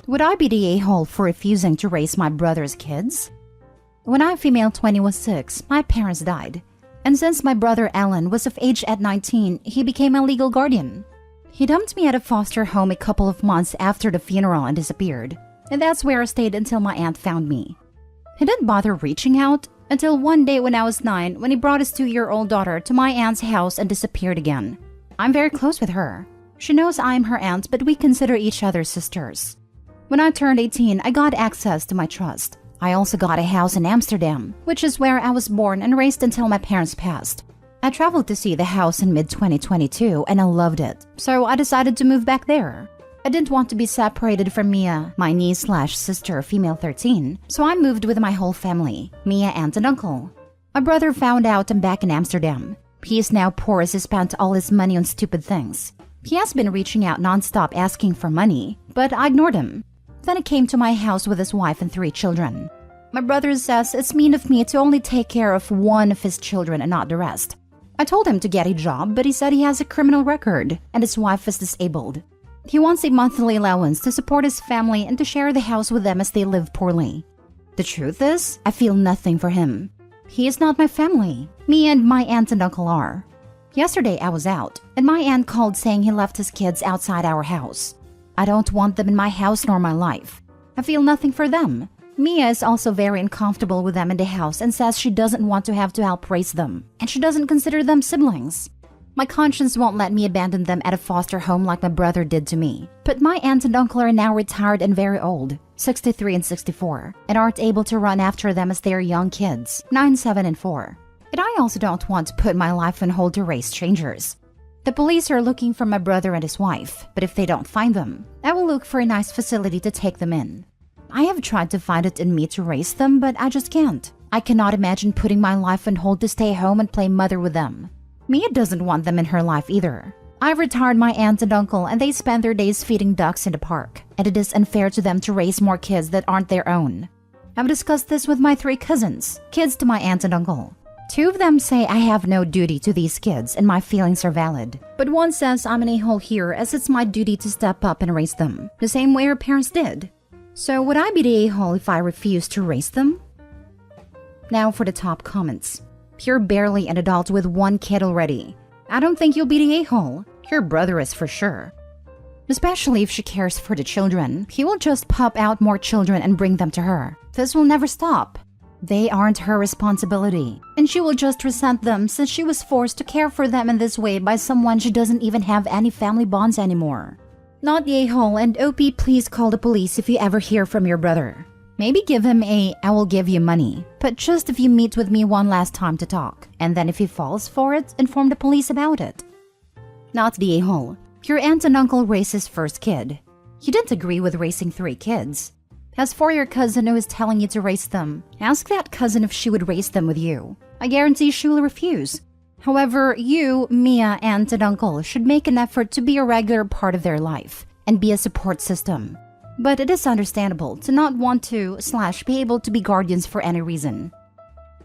Would I be the a-hole for refusing to raise my brother's kids? When I, female 20, was 6, my parents died. And since my brother Alan was of age at 19, he became a legal guardian. He dumped me at a foster home a couple of months after the funeral and disappeared. And that's where I stayed until my aunt found me. He didn't bother reaching out until one day when I was 9, when he brought his 2-year-old daughter to my aunt's house and disappeared again. I'm very close with her. She knows I'm her aunt, but we consider each other sisters. When I turned 18, I got access to my trust. I also got a house in Amsterdam, which is where I was born and raised until my parents passed. I traveled to see the house in mid-2022 and I loved it, so I decided to move back there. I didn't want to be separated from Mia, my niece/sister, female 13, so I moved with my whole family, Mia, aunt, and uncle. My brother found out I'm back in Amsterdam. He is now poor as he spent all his money on stupid things. He has been reaching out nonstop asking for money, but I ignored him. Then he came to my house with his wife and 3 children. My brother says it's mean of me to only take care of one of his children and not the rest. I told him to get a job, but he said he has a criminal record and his wife is disabled. He wants a monthly allowance to support his family and to share the house with them as they live poorly. The truth is, I feel nothing for him. He is not my family. Me and my aunt and uncle are. Yesterday I was out, and my aunt called saying he left his kids outside our house. I don't want them in my house nor my life. I feel nothing for them. Mia is also very uncomfortable with them in the house and says she doesn't want to have to help raise them, and she doesn't consider them siblings. My conscience won't let me abandon them at a foster home like my brother did to me. But my aunt and uncle are now retired and very old, 63 and 64, and aren't able to run after them as they are young kids, 9, 7, and 4. And I also don't want to put my life on hold to raise strangers. The police are looking for my brother and his wife, but if they don't find them, I will look for a nice facility to take them in. I have tried to find it in me to raise them, but I just can't. I cannot imagine putting my life on hold to stay home and play mother with them. Mia doesn't want them in her life either. I've retired my aunt and uncle and they spend their days feeding ducks in the park, and it is unfair to them to raise more kids that aren't their own. I've discussed this with my 3 cousins, kids to my aunt and uncle. 2 of them say I have no duty to these kids and my feelings are valid. But one says I'm an a-hole here as it's my duty to step up and raise them, the same way her parents did. So would I be the a-hole if I refused to raise them? Now for the top comments. You're barely an adult with 1 kid already. I don't think you'll be the a-hole. Your brother is for sure. Especially if she cares for the children. He will just pop out more children and bring them to her. This will never stop. They aren't her responsibility, and she will just resent them since she was forced to care for them in this way by someone she doesn't even have any family bonds anymore. Not the a-hole, and OP, please call the police if you ever hear from your brother. Maybe give him a "I will give you money," but just if you meet with me one last time to talk, and then if he falls for it, inform the police about it. Not the a-hole. Your aunt and uncle raised his first kid. You didn't agree with raising 3 kids. As for your cousin who is telling you to raise them, ask that cousin if she would raise them with you. I guarantee she will refuse. However, you, Mia, aunt, and uncle should make an effort to be a regular part of their life and be a support system. But it is understandable to not want to / be able to be guardians for any reason.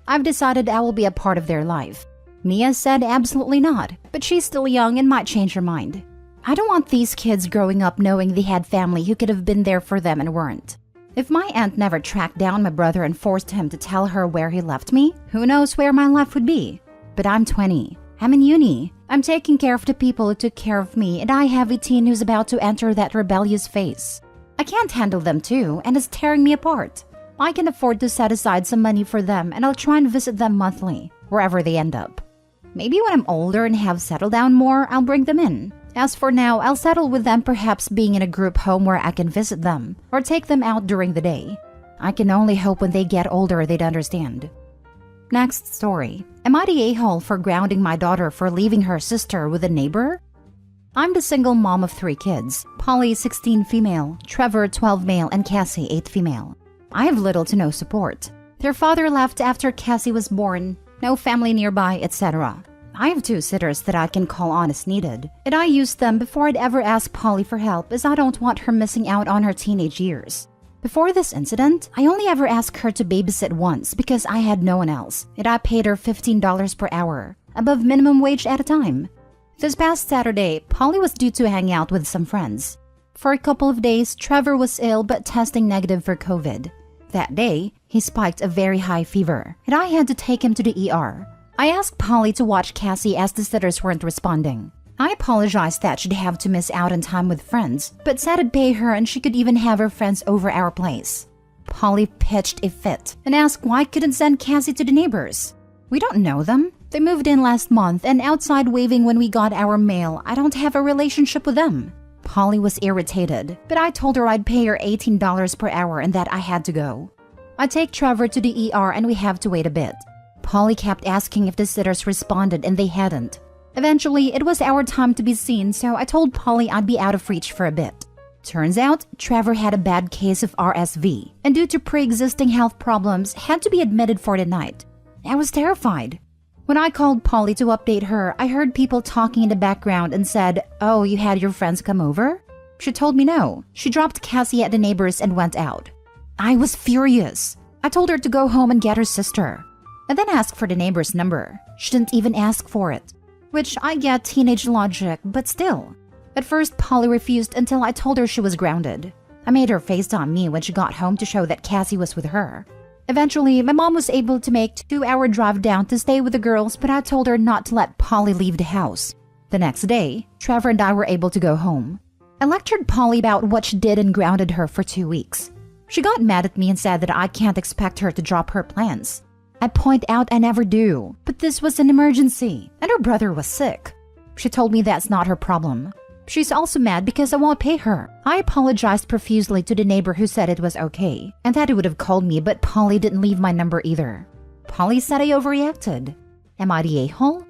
I've decided I will be a part of their life. Mia said absolutely not, but she's still young and might change her mind. I don't want these kids growing up knowing they had family who could have been there for them and weren't. If my aunt never tracked down my brother and forced him to tell her where he left me, who knows where my life would be? But I'm 20. I'm in uni. I'm taking care of the people who took care of me, and I have a teen who's about to enter that rebellious phase. I can't handle them too, and it's tearing me apart. I can afford to set aside some money for them, and I'll try and visit them monthly, wherever they end up. Maybe when I'm older and have settled down more, I'll bring them in. As for now, I'll settle with them perhaps being in a group home where I can visit them, or take them out during the day. I can only hope when they get older they'd understand. Next story. Am I the a-hole for grounding my daughter for leaving her sister with a neighbor? I'm the single mom of 3 kids, Polly 16 female, Trevor 12 male, and Cassie 8 female. I have little to no support. Their father left after Cassie was born, no family nearby, etc. I have 2 sitters that I can call on as needed, and I use them before I'd ever ask Polly for help as I don't want her missing out on her teenage years. Before this incident, I only ever asked her to babysit once because I had no one else, and I paid her $15 per hour, above minimum wage at a time. This past Saturday, Polly was due to hang out with some friends. For a couple of days, Trevor was ill but testing negative for COVID. That day, he spiked a very high fever, and I had to take him to the ER. I asked Polly to watch Cassie as the sitters weren't responding. I apologized that she'd have to miss out on time with friends, but said I'd pay her and she could even have her friends over our place. Polly pitched a fit and asked why I couldn't send Cassie to the neighbors. We don't know them. They moved in last month and outside waving when we got our mail. I don't have a relationship with them. Polly was irritated, but I told her I'd pay her $18 per hour and that I had to go. I take Trevor to the ER and we have to wait a bit. Polly kept asking if the sitters responded and they hadn't. Eventually, it was our time to be seen, so I told Polly I'd be out of reach for a bit. Turns out, Trevor had a bad case of RSV, and due to pre-existing health problems, had to be admitted for the night. I was terrified. When I called Polly to update her, I heard people talking in the background and said, "Oh, you had your friends come over?" She told me no. She dropped Cassie at the neighbors and went out. I was furious. I told her to go home and get her sister. I then asked for the neighbor's number. She didn't even ask for it. Which I get teenage logic, but still. At first, Polly refused until I told her she was grounded. I made her FaceTime me when she got home to show that Cassie was with her. Eventually, my mom was able to make a 2-hour drive down to stay with the girls, but I told her not to let Polly leave the house. The next day, Trevor and I were able to go home. I lectured Polly about what she did and grounded her for 2 weeks. She got mad at me and said that I can't expect her to drop her plans. I point out I never do, but this was an emergency, and her brother was sick. She told me that's not her problem. She's also mad because I won't pay her. I apologized profusely to the neighbor who said it was okay, and that he would have called me, but Polly didn't leave my number either. Polly said I overreacted. Am I the a-hole?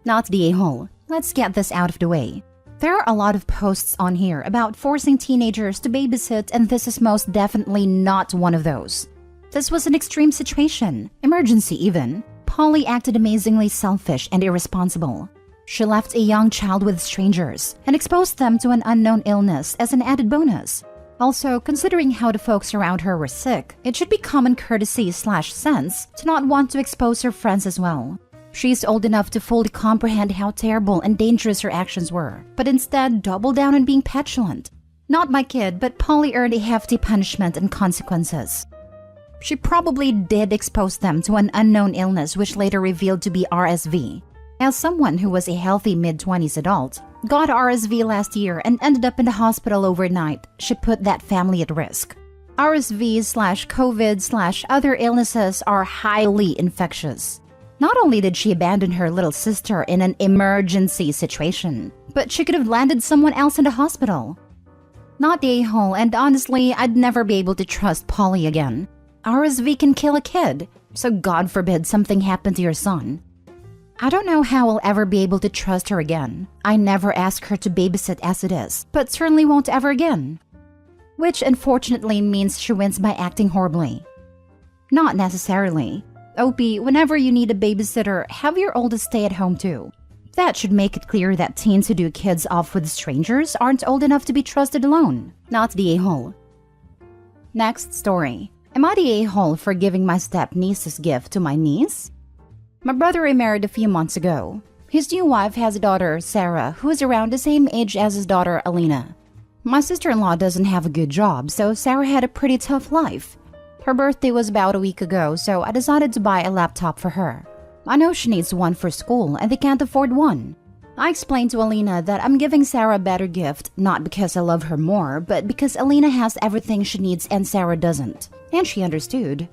Not the a-hole. Let's get this out of the way. There are a lot of posts on here about forcing teenagers to babysit, and this is most definitely not one of those. This was an extreme situation, emergency even. Polly acted amazingly selfish and irresponsible. She left a young child with strangers and exposed them to an unknown illness as an added bonus. Also, considering how the folks around her were sick, it should be common courtesy/sense to not want to expose her friends as well. She's old enough to fully comprehend how terrible and dangerous her actions were, but instead doubled down on being petulant. Not my kid, but Polly earned a hefty punishment and consequences. She probably did expose them to an unknown illness which later revealed to be RSV. As someone who was a healthy mid-20s adult, got RSV last year and ended up in the hospital overnight, she put that family at risk. RSV/COVID/other illnesses are highly infectious. Not only did she abandon her little sister in an emergency situation, but she could have landed someone else in the hospital. Not the a-hole, and honestly, I'd never be able to trust Polly again. RSV can kill a kid, so God forbid something happened to your son. I don't know how I'll ever be able to trust her again. I never ask her to babysit as it is, but certainly won't ever again. Which unfortunately means she wins by acting horribly. Not necessarily. OP, whenever you need a babysitter, have your oldest stay at home too. That should make it clear that teens who do kids off with strangers aren't old enough to be trusted alone. Not the a-hole. Next story. Am I the a-hole for giving my step-niece's gift to my niece? My brother remarried a few months ago. His new wife has a daughter, Sarah, who is around the same age as his daughter, Alina. My sister-in-law doesn't have a good job, so Sarah had a pretty tough life. Her birthday was about a week ago, so I decided to buy a laptop for her. I know she needs one for school, and they can't afford one. I explained to Alina that I'm giving Sarah a better gift, not because I love her more, but because Alina has everything she needs and Sarah doesn't. And she understood.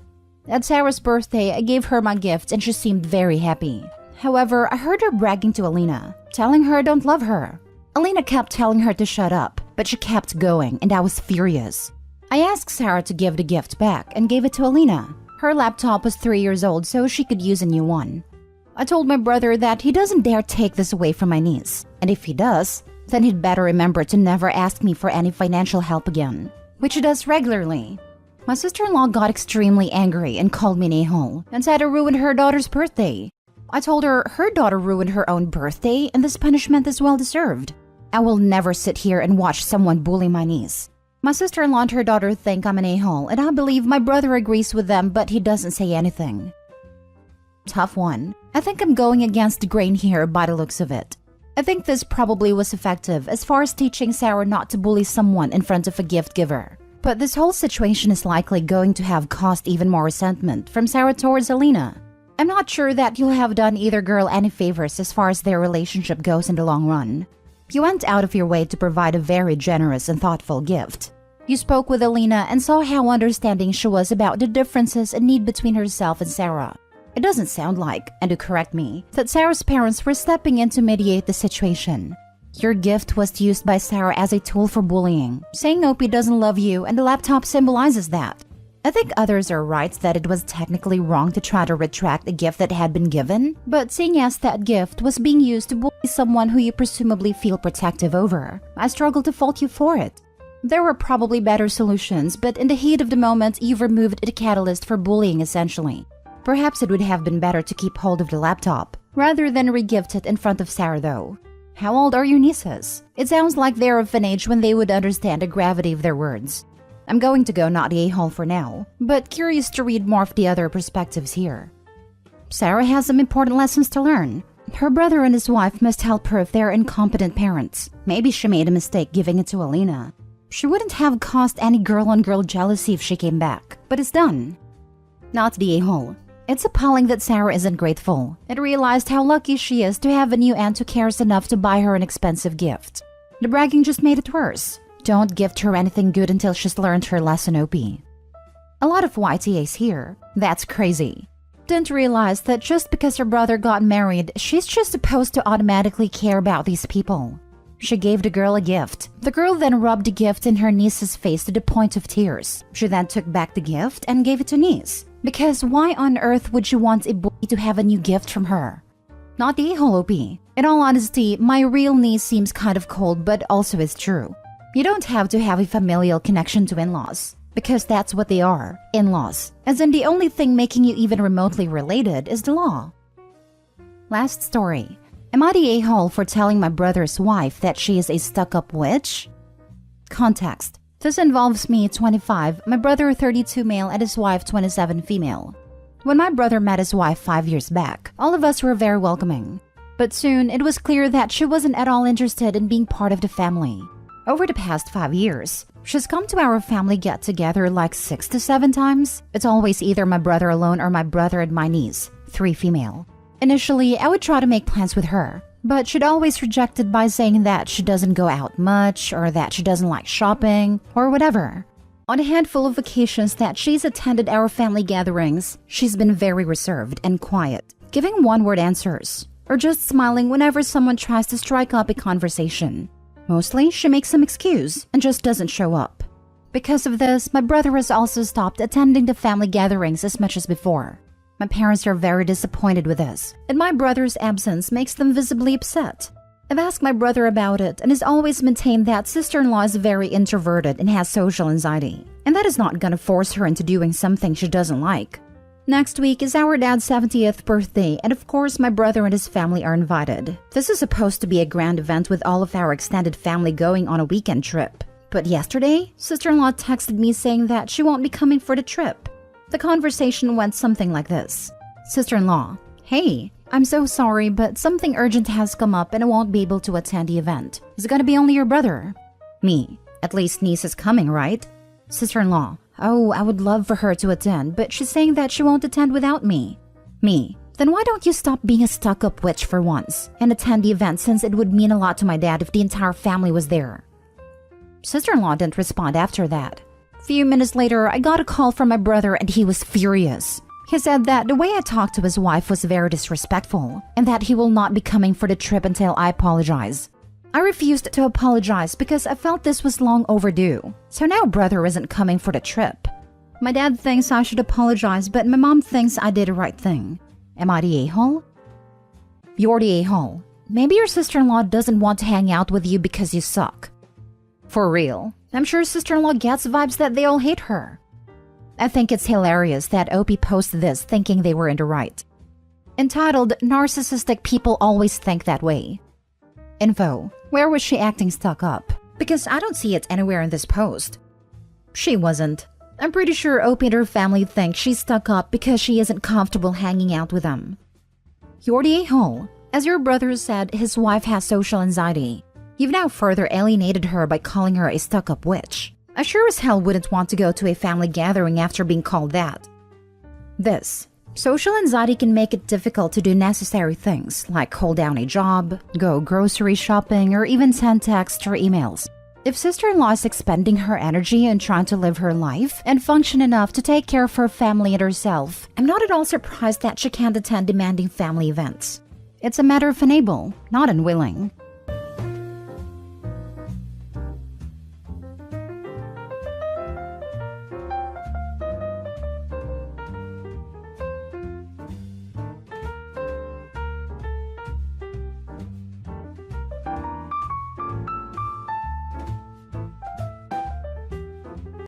At Sarah's birthday, I gave her my gift and she seemed very happy. However, I heard her bragging to Alina, telling her I don't love her. Alina kept telling her to shut up, but she kept going and I was furious. I asked Sarah to give the gift back and gave it to Alina. Her laptop was 3 years old, so she could use a new one. I told my brother that he doesn't dare take this away from my niece, and if he does, then he'd better remember to never ask me for any financial help again, which he does regularly. My sister-in-law got extremely angry and called me an a-hole and said I ruined her daughter's birthday. I told her her daughter ruined her own birthday and this punishment is well-deserved. I will never sit here and watch someone bully my niece. My sister-in-law and her daughter think I'm an a-hole, and I believe my brother agrees with them, but he doesn't say anything. Tough one. I think I'm going against the grain here by the looks of it. I think this probably was effective as far as teaching Sarah not to bully someone in front of a gift giver. But this whole situation is likely going to have caused even more resentment from Sarah towards Alina. I'm not sure that you'll have done either girl any favors as far as their relationship goes in the long run. You went out of your way to provide a very generous and thoughtful gift. You spoke with Alina and saw how understanding she was about the differences and need between herself and Sarah. It doesn't sound like, and to correct me, that Sarah's parents were stepping in to mediate the situation. Your gift was used by Sarah as a tool for bullying, saying Opie doesn't love you and the laptop symbolizes that. I think others are right that it was technically wrong to try to retract a gift that had been given, but seeing as that gift was being used to bully someone who you presumably feel protective over, I struggle to fault you for it. There were probably better solutions, but in the heat of the moment, you've removed the catalyst for bullying essentially. Perhaps it would have been better to keep hold of the laptop, rather than re-gift it in front of Sarah though. How old are your nieces? It sounds like they're of an age when they would understand the gravity of their words. I'm going to go not the a-hole for now, but curious to read more of the other perspectives here. Sarah has some important lessons to learn. Her brother and his wife must help her if they're incompetent parents. Maybe she made a mistake giving it to Alina. She wouldn't have caused any girl-on-girl jealousy if she came back, but it's done. Not the a-hole. It's appalling that Sarah isn't grateful and realized how lucky she is to have a new aunt who cares enough to buy her an expensive gift. The bragging just made it worse. Don't gift her anything good until she's learned her lesson, Opie. A lot of YTAs here. That's crazy. Didn't realize that just because her brother got married, she's just supposed to automatically care about these people. She gave the girl a gift. The girl then rubbed the gift in her niece's face to the point of tears. She then took back the gift and gave it to niece. Because why on earth would you want a boy to have a new gift from her? Not the a-hole, Opie. In all honesty, my real niece seems kind of cold, but also is true. You don't have to have a familial connection to in-laws, because that's what they are, in-laws. As in the only thing making you even remotely related is the law. Last story. Am I the a-hole for telling my brother's wife that she is a stuck-up witch? Context. This involves me, 25, my brother 32 male and his wife 27 female. When my brother met his wife 5 years back, all of us were very welcoming. But soon, it was clear that she wasn't at all interested in being part of the family. Over the past 5 years, she's come to our family get-together like 6 to 7 times. It's always either my brother alone or my brother and my niece, 3 female. Initially, I would try to make plans with her, but she'd always reject it by saying that she doesn't go out much or that she doesn't like shopping or whatever. On a handful of occasions that she's attended our family gatherings, she's been very reserved and quiet, giving one-word answers, or just smiling whenever someone tries to strike up a conversation. Mostly, she makes some excuse and just doesn't show up. Because of this, my brother has also stopped attending the family gatherings as much as before. My parents are very disappointed with this, and my brother's absence makes them visibly upset. I've asked my brother about it and has always maintained that sister-in-law is very introverted and has social anxiety, and that is not gonna force her into doing something she doesn't like. Next week is our dad's 70th birthday, and of course my brother and his family are invited. This is supposed to be a grand event with all of our extended family going on a weekend trip. But yesterday, sister-in-law texted me saying that she won't be coming for the trip. The conversation went something like this. Sister-in-law, hey, I'm so sorry, but something urgent has come up and I won't be able to attend the event. Is it gonna be only your brother? Me, at least niece is coming, right? Sister-in-law, oh, I would love for her to attend, but she's saying that she won't attend without me. Me, then why don't you stop being a stuck-up witch for once and attend the event, since it would mean a lot to my dad if the entire family was there. Sister-in-law didn't respond after that. Few minutes later, I got a call from my brother and he was furious. He said that the way I talked to his wife was very disrespectful and that he will not be coming for the trip until I apologize. I refused to apologize because I felt this was long overdue. So now brother isn't coming for the trip. My dad thinks I should apologize, but my mom thinks I did the right thing. Am I the a-hole? You're the a-hole. Maybe your sister-in-law doesn't want to hang out with you because you suck. For real. I'm sure sister-in-law gets vibes that they all hate her. I think it's hilarious that Opie posted this thinking they were in the right. Entitled, Narcissistic People Always Think That Way. Info, where was she acting stuck up? Because I don't see it anywhere in this post. She wasn't. I'm pretty sure Opie and her family think she's stuck up because she isn't comfortable hanging out with them. You're the a-hole. As your brother said, his wife has social anxiety. You've now further alienated her by calling her a stuck-up witch. I sure as hell wouldn't want to go to a family gathering after being called that. This. Social anxiety can make it difficult to do necessary things like hold down a job, go grocery shopping, or even send texts or emails. If sister-in-law is expending her energy and trying to live her life and function enough to take care of her family and herself, I'm not at all surprised that she can't attend demanding family events. It's a matter of unable, not unwilling.